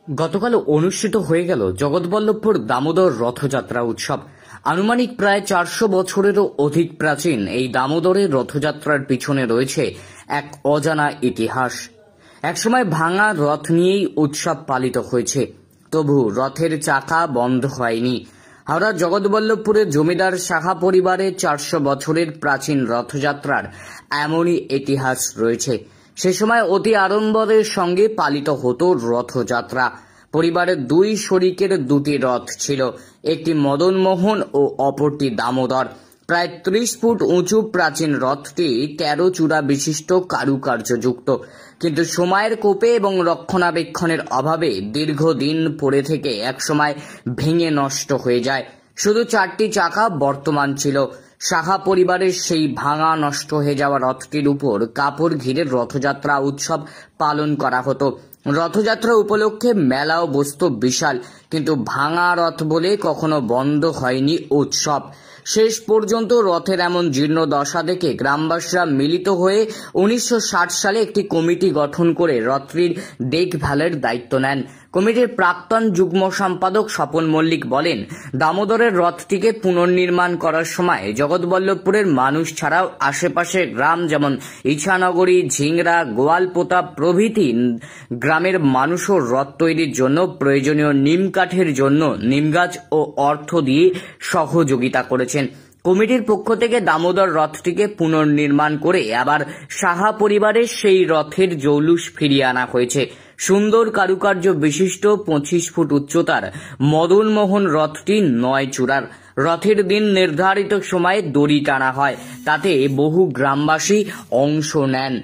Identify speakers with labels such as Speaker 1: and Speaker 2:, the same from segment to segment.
Speaker 1: গতকাল অনুষ্ঠিত হয়ে গেল জগৎবল্লভপুর দামোদর রথযাত্রা উৎসব। আনুমানিক প্রায় 400 বছরেরও অধিক প্রাচীন এই দামোদরের রথযাত্রার পিছনে রয়েছে এক অজানা ইতিহাস। একসময় ভাঙা রথ নিয়েই উৎসব পালিত হয়েছে, তবু রথের চাকা বন্ধ হয়নি। হাওড়ার জগৎবল্লভপুরের জমিদার সাহা পরিবারের 400 বছরের প্রাচীন রথযাত্রার এমনই ইতিহাস রয়েছে। সে সময় অতি আড়ম্বরের সঙ্গে পালিত হতো রথযাত্রা। পরিবারের দুই শরিকের দুটি রথ ছিল, একটি মদনমোহন ও অপরটি দামোদর। প্রায় 30 ফুট উঁচু প্রাচীন রথটি 13 চূড়া বিশিষ্ট, কারুকার্যযুক্ত। কিন্তু সময়ের কোপে এবং রক্ষণাবেক্ষণের অভাবে দীর্ঘদিন পড়ে থেকে একসময় ভেঙে নষ্ট হয়ে যায়। শুধু 4টি চাকা বর্তমান ছিল। সাহা পরিবারের সেই ভাঙা নষ্ট হয়ে যাওয়া রথটির উপর কাপড় ঘিরে রথযাত্রা উৎসব পালন করা হতো। রথযাত্রা উপলক্ষে মেলাও বসত বিশাল, কিন্তু ভাঙা রথ বলে কখনো বন্ধ হয়নি উৎসব। শেষ পর্যন্ত রথের এমন জীর্ণ দশা দেখে গ্রামবাসীরা মিলিত হয়ে 1960 সালে একটি কমিটি গঠন করে রথটির দেখভালের দায়িত্ব নেন। কমিটির প্রাক্তন যুগ্ম সম্পাদক স্বপন মল্লিক বলেন, দামোদরের রথটিকে পুনর্নির্মাণ করার সময় জগৎবল্লভপুরের মানুষ ছাড়াও আশেপাশের গ্রাম যেমন ইছানগরী, ঝিংরা, গোয়ালপোতা প্রভৃতি গ্রামের মানুষও রথ তৈরির জন্য প্রয়োজনীয় নিম কাঠের জন্য নিমগাছ ও অর্থ দিয়ে সহযোগিতা করেছেন। কমিটির পক্ষ থেকে দামোদর রথটিকে পুনর্নির্মাণ করে আবার সাহা পরিবারের সেই রথের জৌলুস ফিরিয়ে আনা হয়েছে। সুন্দর কারুকার্য বিশিষ্ট 25 ফুট উচ্চতার মদনমোহন রথটি 9 চূড়ার। রথের দিন নির্ধারিত সময়ে দড়ি টানা হয়, তাতে বহু গ্রামবাসী অংশ নেন।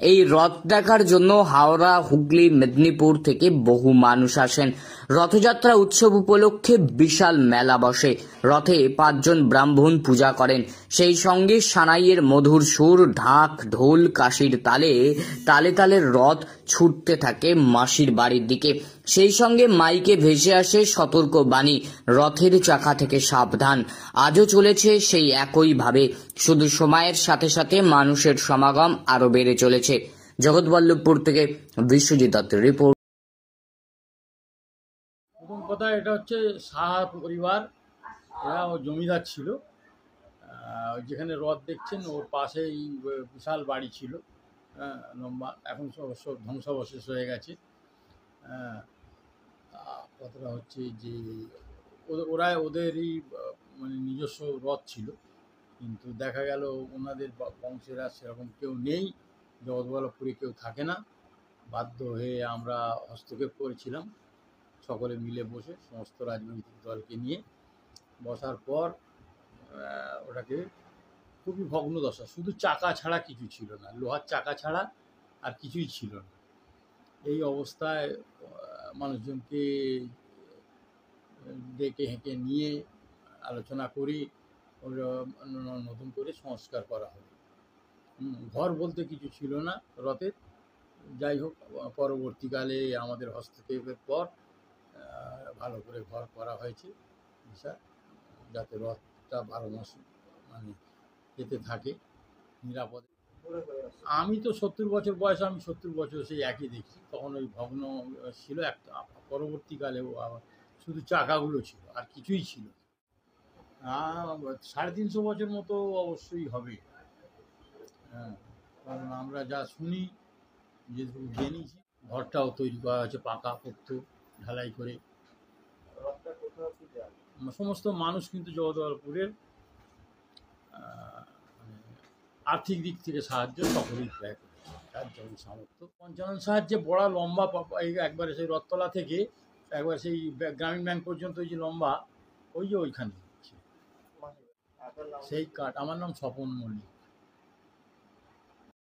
Speaker 1: এই রথ দেখার জন্য হাওড়া, হুগলি, মেদিনীপুর থেকে বহু মানুষ আসেন। রথযাত্রা উৎসব উপলক্ষে বিশাল মেলা বসে। রথে 5 জন ব্রাহ্মণ পূজা করেন। সেই সঙ্গে সানাইয়ের মধুর সুর, ঢাক, ঢোল, কাশির তালে তালে তালে রথ ছুটতে থাকে মাসির বাড়ির দিকে। সেই সঙ্গে মাইকে ভেসে আসে সতর্ক বাণী, রথের চাকা থেকে সাবধান। আজও চলেছে সেই একইভাবে, শুধু সময়ের সাথে সাথে মানুষের সমাগম আরো বেড়ে চলেছে। জগৎবল্লভপুর থেকে বিশ্বজিৎ দত্তের রিপোর্ট।
Speaker 2: প্রথম কথা, এটা হচ্ছে সাহা পরিবার, এরা জমিদার ছিল। যেখানে রথ দেখছেন ওর পাশেই বিশাল বাড়ি ছিল, লম্বা। এখন সব ধ্বংসাবশেষ হয়ে গেছে। কথাটা হচ্ছে যে ওদেরই মানে নিজস্ব রথ ছিল, কিন্তু দেখা গেল ওনাদের বংশের আর সেরকম কেউ নেই, জগৎবল্লভপুরে কেউ থাকে না। বাধ্য হয়ে আমরা হস্তক্ষেপ করেছিলাম, সকলে মিলে বসে সমস্ত রাজনৈতিক দলকে নিয়ে বসার পর ওটাকে খুবই ভগ্ন দশা, শুধু চাকা ছাড়া কিছু ছিল না, লোহার চাকা ছাড়া আর কিছুই ছিল না। এই অবস্থায় মানুষজনকে ডেকে হেঁকে নিয়ে আলোচনা করি, নতুন করে সংস্কার করা হলো। ঘর বলতে কিছু ছিল না রথের। যাই হোক, পরবর্তীকালে আমাদের হস্তক্ষেপের পর ভালো করে ঘর করা হয়েছে বিশাল, যাতে রথটা 12 মাস মানে যেতে থাকে নিরাপদে। আমি তো 70 বছর বয়স, আমি 70 বছর সেই একই দেখছি। তখন ওই ভগ্ন ছিল একটা, পরবর্তীকালেও শুধু চাকাগুলো ছিল, আর কিছুই ছিল না। 350 বছর মতো অবশ্যই হবে। হ্যাঁ, কারণ আমরা যা শুনি, যেটুকু জেনেছি, ঘরটাও তৈরি করা হয়েছে পাকা পোক্ত ঢালাই করে। সমস্ত মানুষ কিন্তু জগৎবল্লভপুরের আর্থিক দিক থেকে সাহায্য সকলেই প্রায় করেছে, তার যেমন সামর্থ্য। পঞ্চানন সাহায্যে বড় লম্বা, একবারে সেই রথতলা থেকে একবার সেই গ্রামীণ ব্যাংক পর্যন্ত ওই যে লম্বা, ওই যে ওইখানে সেই কাঠ। আমার নাম স্বপন মল্লিক।